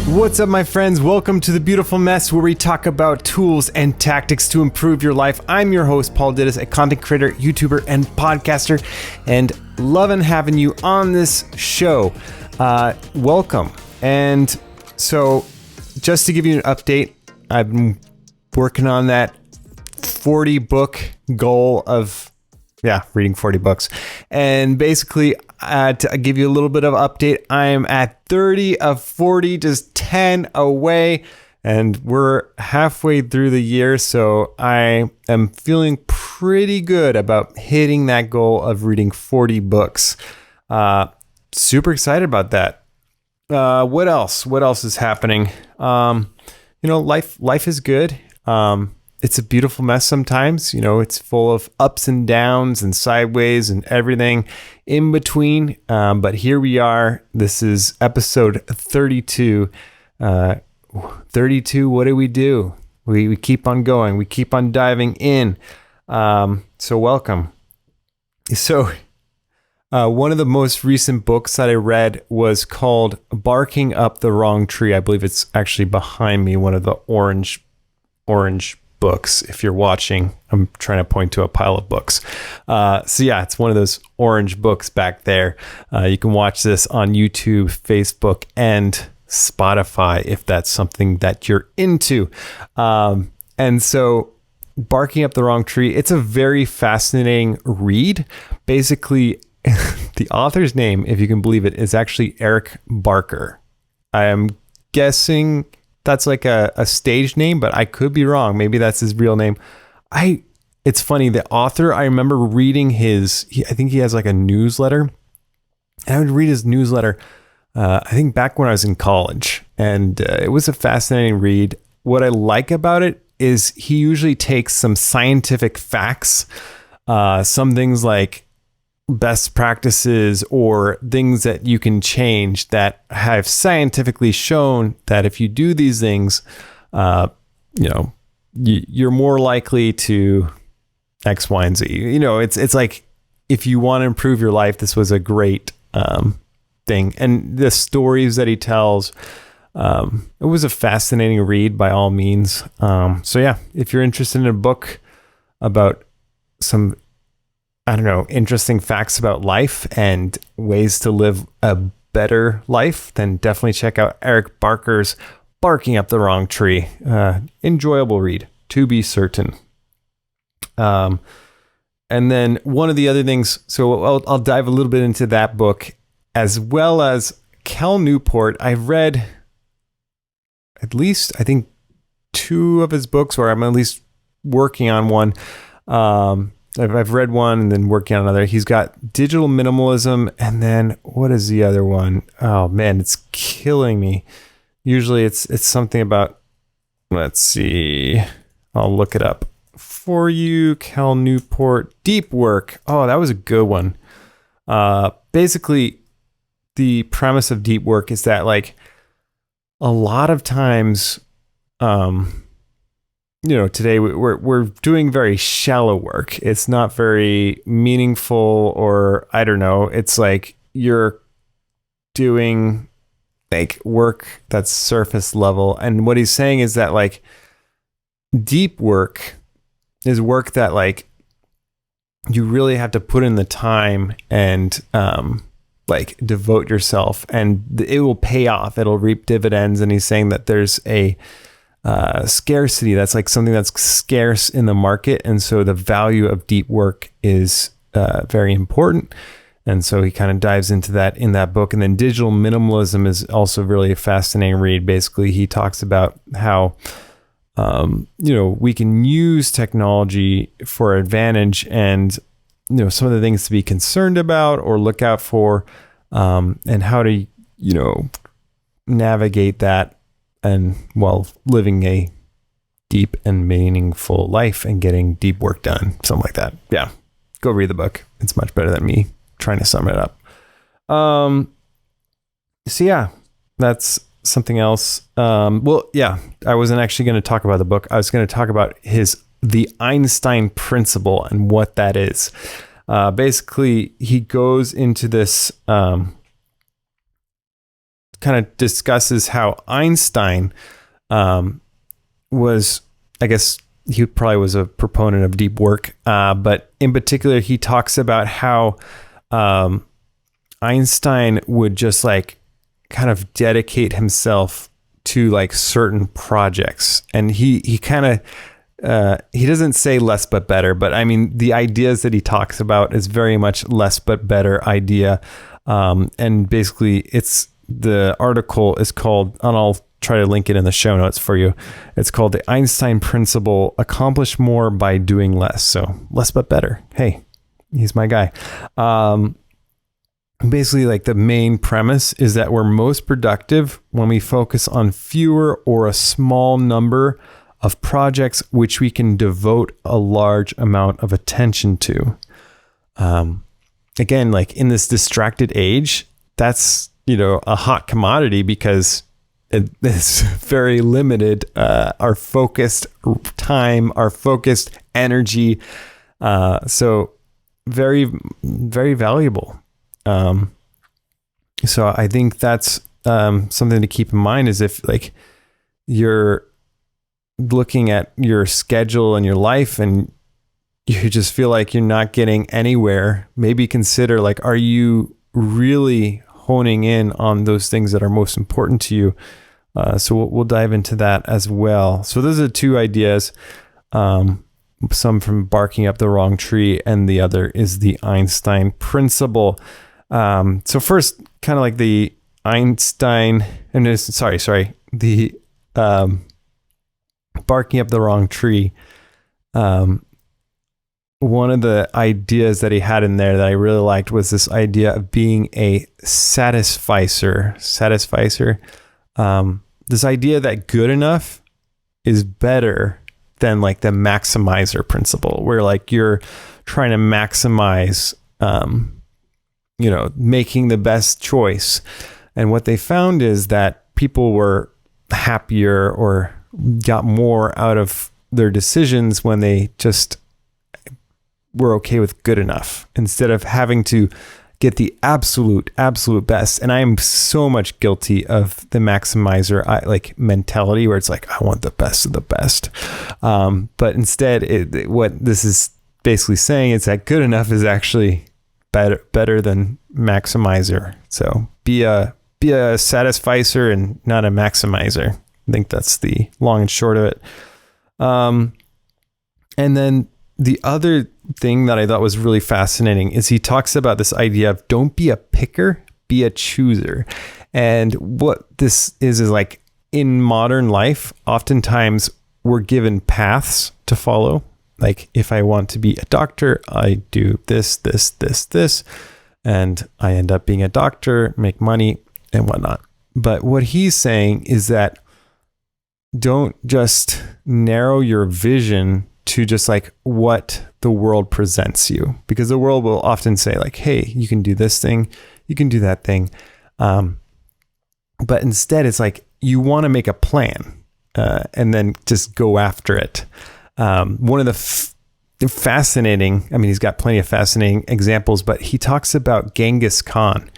What's up, my friends? Welcome to The Beautiful Mess, where we talk about tools and tactics to improve your life. I'm your host, Paul Dittus, a content creator, YouTuber, and podcaster, and loving having you on this show. Welcome. And so, just to give you an update, I've been working on that 40 book goal of reading 40 books. And basically, to give you a little bit of update, I'm at 30 of 40, just 10 away. And we're halfway through the year, so I am feeling pretty good about hitting that goal of reading 40 books. Super excited about that. What else? What else is happening? Life is good. It's a beautiful mess sometimes. It's full of ups and downs and sideways and everything in between. But here we are. This is episode 32. 32, what do? We keep on going. We keep on diving in. So welcome. So one of the most recent books that I read was called Barking Up the Wrong Tree. I believe it's actually behind me, one of the orange books. If you're watching, I'm trying to point to a pile of books. It's one of those orange books back there. You can watch this on YouTube, Facebook, and Spotify if that's something that you're into. And so Barking Up the Wrong Tree, it's a very fascinating read. Basically, the author's name, if you can believe it, is actually Eric Barker. I am guessing that's like a stage name, but I could be wrong. Maybe that's his real name. It's funny, the author, I remember reading I think he has like a newsletter. And I would read his newsletter, I think back when I was in college. And it was a fascinating read. What I like about it is he usually takes some scientific facts, some things like best practices or things that you can change that have scientifically shown that if you do these things, you're more likely to X, Y, and Z. It's like, if you want to improve your life, this was a great thing. And the stories that he tells, it was a fascinating read by all means. If you're interested in a book about some interesting facts about life and ways to live a better life, then definitely check out Eric Barker's Barking Up the Wrong Tree. Enjoyable read, to be certain. And then one of the other things, so I'll dive a little bit into that book, as well as Cal Newport. I've read at least, I think, 2 of his books, or I'm at least working on one. I've read one and then working on another. He's got Digital Minimalism, and then what is the other one? Oh man, it's killing me. Usually it's something about, let's see, I'll look it up for you. Cal Newport, Deep Work. Oh, that was a good one. Basically, the premise of Deep Work is that, like, a lot of times, today we're doing very shallow work. It's not very meaningful, or I don't know. It's like you're doing like work that's surface level. And what he's saying is that, like, deep work is work that, like, you really have to put in the time and devote yourself, and it will pay off. It'll reap dividends. And he's saying that there's a scarcity, that's like something that's scarce in the market, and so the value of deep work is very important. And so he kind of dives into that in that book. And then Digital Minimalism is also really a fascinating read. Basically, he talks about how we can use technology for advantage, and some of the things to be concerned about or look out for, and how to navigate that, and while living a deep and meaningful life and getting deep work done, something like that. Yeah, go read the book. It's much better than me trying to sum it up. That's something else. I wasn't actually going to talk about the book. I was going to talk about the Einstein Principle and what that is. Basically, he goes into this kind of discusses how Einstein was, I guess he probably was a proponent of deep work, but in particular, he talks about how Einstein would just like kind of dedicate himself to like certain projects, and he kind of he doesn't say less but better, but I mean the ideas that he talks about is very much less but better idea, and basically it's the article is called, and I'll try to link it in the show notes for you. It's called the Einstein Principle: Accomplish More by Doing Less. So less but better. Hey, he's my guy. Basically, like the main premise is that we're most productive when we focus on fewer or a small number of projects which we can devote a large amount of attention to. Again, like in this distracted age, that's, a hot commodity because it's very limited, our focused time, our focused energy. So very, very valuable. So I think that's something to keep in mind, is if like you're looking at your schedule and your life and you just feel like you're not getting anywhere, maybe consider like, are you really honing in on those things that are most important to you? So we'll dive into that as well. So those are two ideas, some from Barking Up the Wrong Tree, and the other is the Einstein Principle. So first, kind of like the Einstein, the Barking Up the Wrong Tree. One of the ideas that he had in there that I really liked was this idea of being a satisficer. This idea that good enough is better than like the maximizer principle, where like you're trying to maximize, making the best choice. And what they found is that people were happier or got more out of their decisions when they just were okay with good enough, instead of having to get the absolute best. And I am so much guilty of the maximizer mentality, where it's like, I want the best of the best. But instead, what this is basically saying is that good enough is actually better than maximizer. So be a satisficer and not a maximizer. I think that's the long and short of it. And then the other thing that I thought was really fascinating is he talks about this idea of don't be a picker, be a chooser. And what this is like in modern life, oftentimes we're given paths to follow. Like if I want to be a doctor, I do this, and I end up being a doctor, make money and whatnot. But what he's saying is that don't just narrow your vision to just like what the world presents you, because the world will often say like, hey, you can do this thing, you can do that thing. But instead it's like, you want to make a plan and then just go after it. One of the fascinating, I mean, he's got plenty of fascinating examples, but he talks about Genghis Khan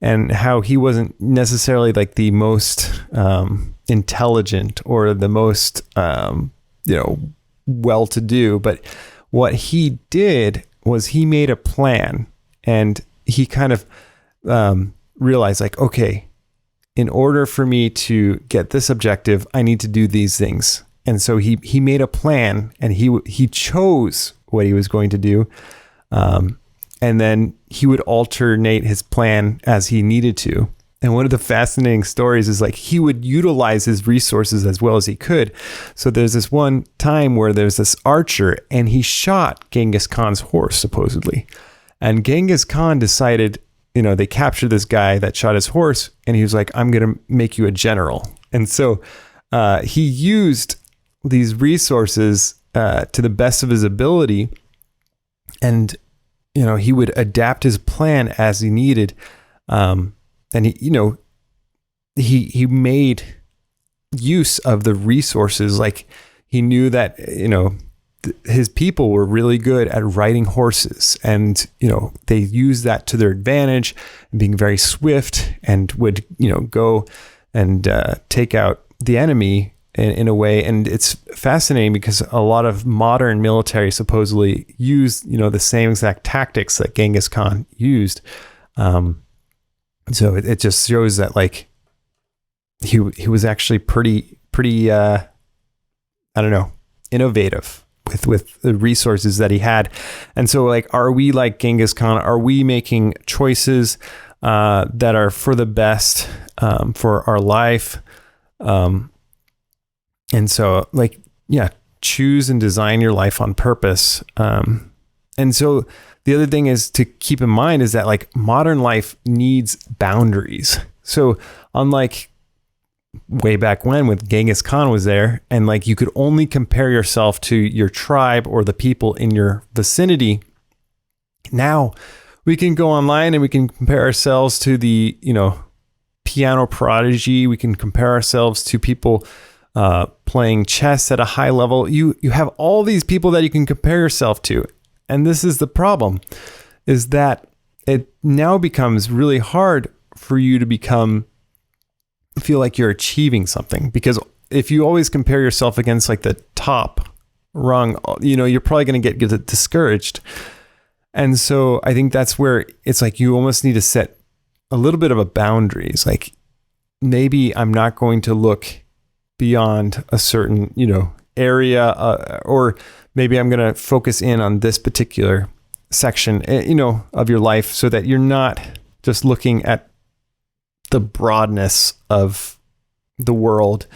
and how he wasn't necessarily like the most intelligent or the most, well-to-do, but what he did was he made a plan, and he kind of realized like, okay, in order for me to get this objective, I need to do these things. And so he made a plan, and he chose what he was going to do. And then he would alternate his plan as he needed to. And one of the fascinating stories is like he would utilize his resources as well as he could. So there's this one time where there's this archer, and he shot Genghis Khan's horse, supposedly. And Genghis Khan decided, they captured this guy that shot his horse, and he was like, I'm going to make you a general. And so he used these resources to the best of his ability. And, he would adapt his plan as he needed. And he made use of the resources. Like he knew that, his people were really good at riding horses, and they used that to their advantage, and being very swift, and would go and take out the enemy in a way. And it's fascinating because a lot of modern military supposedly use the same exact tactics that Genghis Khan used. So it just shows that like he was actually pretty innovative with the resources that he had. And so like, are we like Genghis Khan? Are we making choices that are for the best for our life? And so like, yeah, choose and design your life on purpose. And so the other thing is to keep in mind is that like modern life needs boundaries. So unlike way back when Genghis Khan was there, and like you could only compare yourself to your tribe or the people in your vicinity, now we can go online and we can compare ourselves to the piano prodigy. We can compare ourselves to people playing chess at a high level. You have all these people that you can compare yourself to. And this is the problem, is that it now becomes really hard for you to feel like you're achieving something, because if you always compare yourself against like the top rung, you're probably going to get discouraged. And so I think that's where it's like you almost need to set a little bit of a boundaries. Like maybe I'm not going to look beyond a certain, area, or maybe I'm going to focus in on this particular section, of your life, so that you're not just looking at the broadness of the world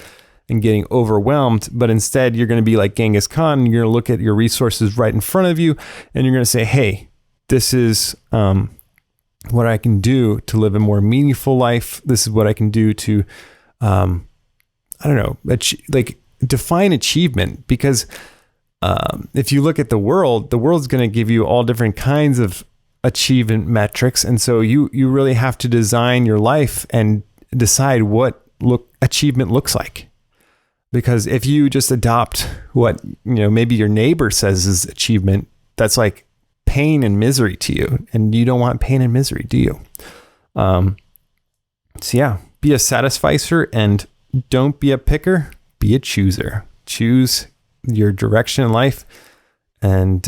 and getting overwhelmed, but instead you're going to be like Genghis Khan, and you're going to look at your resources right in front of you, and you're going to say, hey, this is what I can do to live a more meaningful life. This is what I can do to, define achievement. Because if you look at the world's going to give you all different kinds of achievement metrics. And so you really have to design your life and decide what achievement looks like. Because if you just adopt what, maybe your neighbor says is achievement, that's like pain and misery to you. And you don't want pain and misery, do you? So yeah, be a satisficer and don't be a picker, be a chooser. Choose your direction in life, and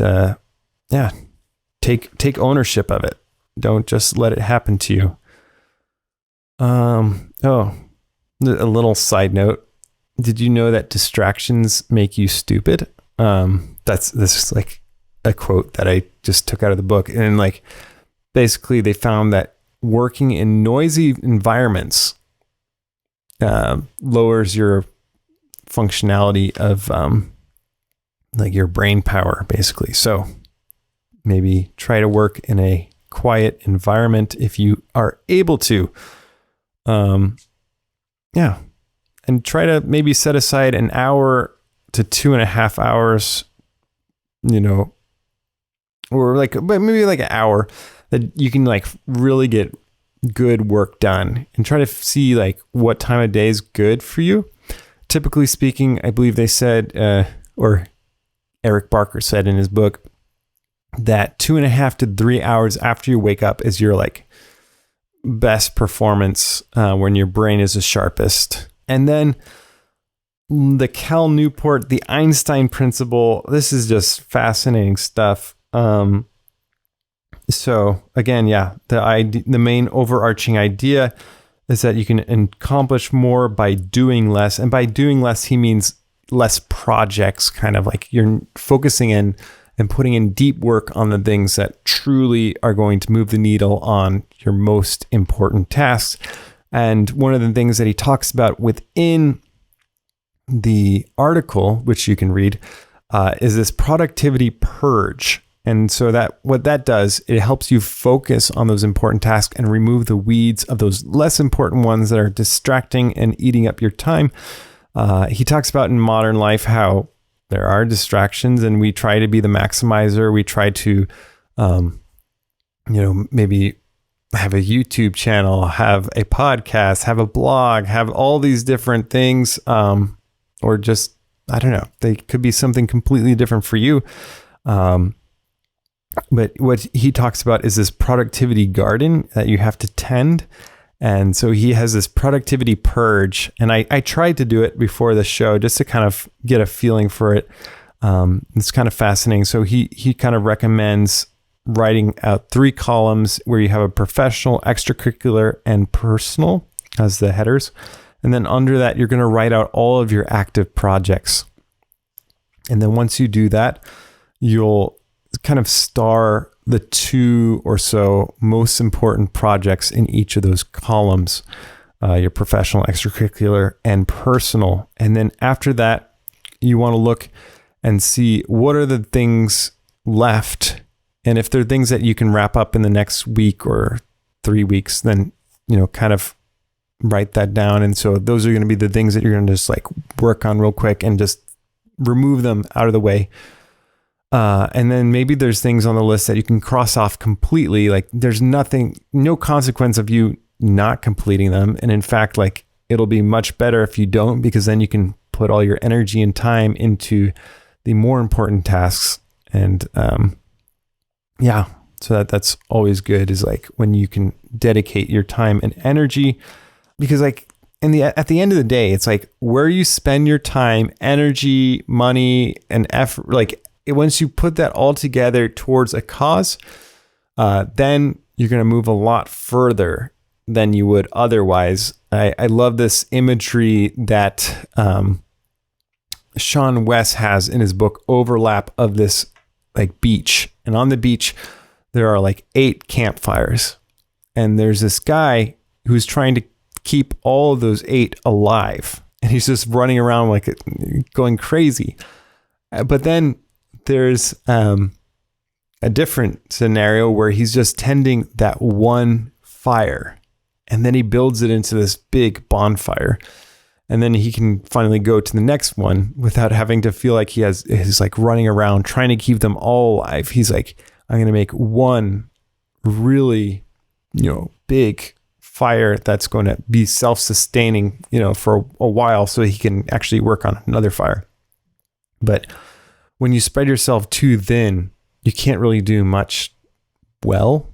take ownership of it. Don't just let it happen to you. A little side note. Did you know that distractions make you stupid? This is like a quote that I just took out of the book. And like, basically they found that working in noisy environments lowers your functionality of like your brain power, basically. So maybe try to work in a quiet environment if you are able to. And try to maybe set aside an hour to 2.5 hours, or like maybe like an hour that you can like really get good work done, and try to see like what time of day is good for you. Typically speaking, I believe they said, or Eric Barker said in his book, that 2.5 to 3 hours after you wake up is your like best performance, when your brain is the sharpest. And then the Cal Newport, the Einstein Principle. This is just fascinating stuff. So again, the main overarching idea is that you can accomplish more by doing less. And by doing less, he means less projects, kind of like you're focusing in and putting in deep work on the things that truly are going to move the needle on your most important tasks. And one of the things that he talks about within the article, which you can read, is this productivity purge. And so that what that does, it helps you focus on those important tasks and remove the weeds of those less important ones that are distracting and eating up your time. He talks about in modern life how there are distractions, and we try to be the maximizer. We try to, maybe have a YouTube channel, have a podcast, have a blog, have all these different things, or just I don't know. They could be something completely different for you. But what he talks about is this productivity garden that you have to tend. And so he has this productivity purge. And I tried to do it before the show just to kind of get a feeling for it. It's kind of fascinating. So he kind of recommends writing out 3 columns where you have a professional, extracurricular, and personal as the headers. And then under that, you're going to write out all of your active projects. And then once you do that, you'll kind of star the 2 or so most important projects in each of those columns, your professional, extracurricular, and personal. And then after that, you want to look and see what are the things left. And if there are things that you can wrap up in the next week or 3 weeks, then, kind of write that down. And so those are going to be the things that you're going to just like work on real quick and just remove them out of the way. And then maybe there's things on the list that you can cross off completely. Like there's no consequence of you not completing them. And in fact, like it'll be much better if you don't, because then you can put all your energy and time into the more important tasks. And, so that's always good, is like when you can dedicate your time and energy, because like at the end of the day, it's like where you spend your time, energy, money, and effort, like once you put that all together towards a cause, then you're going to move a lot further than you would otherwise. I love this imagery that Sean West has in his book Overlap, of this like beach. And on the beach, there are like 8 campfires. And there's this guy who's trying to keep all of those 8 alive. And he's just running around like going crazy. But then there's a different scenario where he's just tending that one fire. And then he builds it into this big bonfire. And then he can finally go to the next one without having to feel like he's like running around trying to keep them all alive. He's like, I'm going to make one really, big fire that's going to be self-sustaining, for a while, so he can actually work on another fire. But when you spread yourself too thin, you can't really do much well,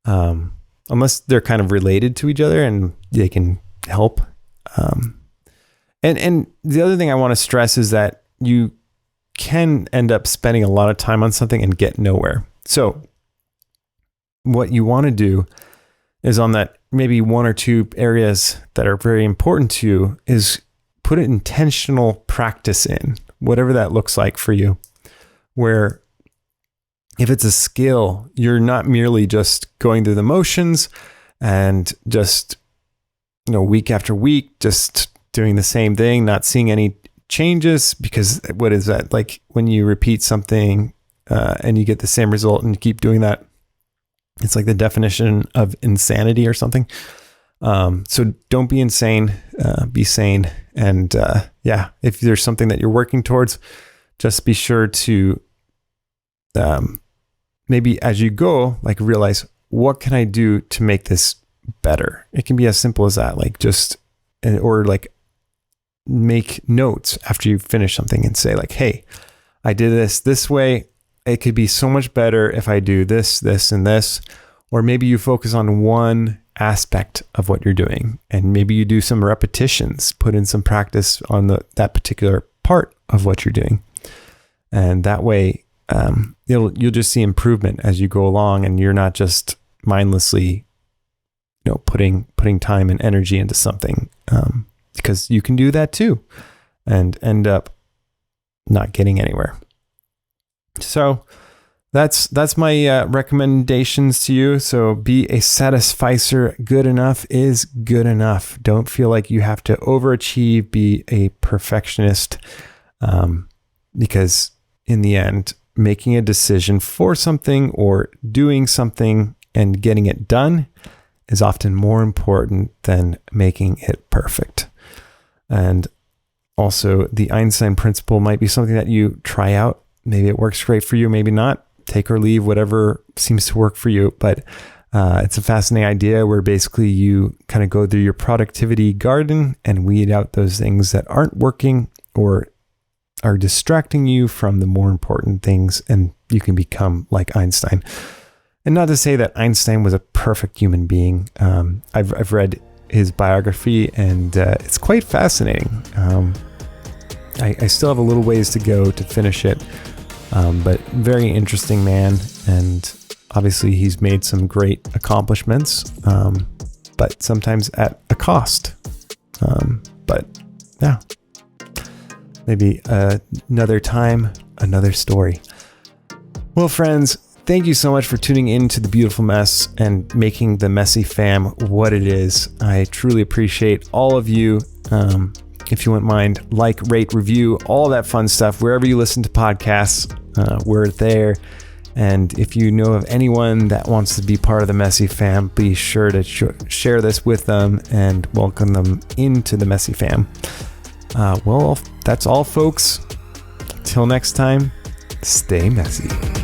unless they're kind of related to each other and they can help. And the other thing I want to stress is that you can end up spending a lot of time on something and get nowhere. So what you want to do is, on that maybe 1 or 2 areas that are very important to you, is put an intentional practice in, whatever that looks like for you, where if it's a skill, you're not merely just going through the motions and just, week after week, just doing the same thing, not seeing any changes, because what is that? Like when you repeat something and you get the same result and you keep doing that, it's like the definition of insanity or something. So don't be insane, be sane. And if there's something that you're working towards, just be sure to maybe as you go, like realize, what can I do to make this better? It can be as simple as that, like or like make notes after you finish something and say like, hey, I did this way. It could be so much better if I do this, this, and this. Or maybe you focus on one aspect of what you're doing, and maybe you do some repetitions, put in some practice on that particular part of what you're doing. And that way, you'll just see improvement as you go along, and you're not just mindlessly, putting time and energy into something, because you can do that too and end up not getting anywhere. So that's my recommendations to you. So be a Satisficer. Good enough is good enough. Don't feel like you have to overachieve, be a perfectionist, because in the end, making a decision for something or doing something and getting it done is often more important than making it perfect. And also, the Einstein Principle might be something that you try out. Maybe it works great for you, maybe not. Take or leave, whatever seems to work for you. But it's a fascinating idea where basically you kind of go through your productivity garden and weed out those things that aren't working or are distracting you from the more important things, and you can become like Einstein. And not to say that Einstein was a perfect human being. I've read his biography, and it's quite fascinating. I still have a little ways to go to finish it, but very interesting man, and obviously he's made some great accomplishments, but sometimes at a cost. But yeah, maybe another time, another story. Well, friends, thank you so much for tuning in to The Beautiful Mess and making the Messy Fam what it is. I truly appreciate all of you. If you wouldn't mind, like, rate, review, all that fun stuff, wherever you listen to podcasts, we're there. And if you know of anyone that wants to be part of the Messy Fam, be sure to share this with them and welcome them into the Messy Fam. Well, that's all, folks. Till next time, stay messy.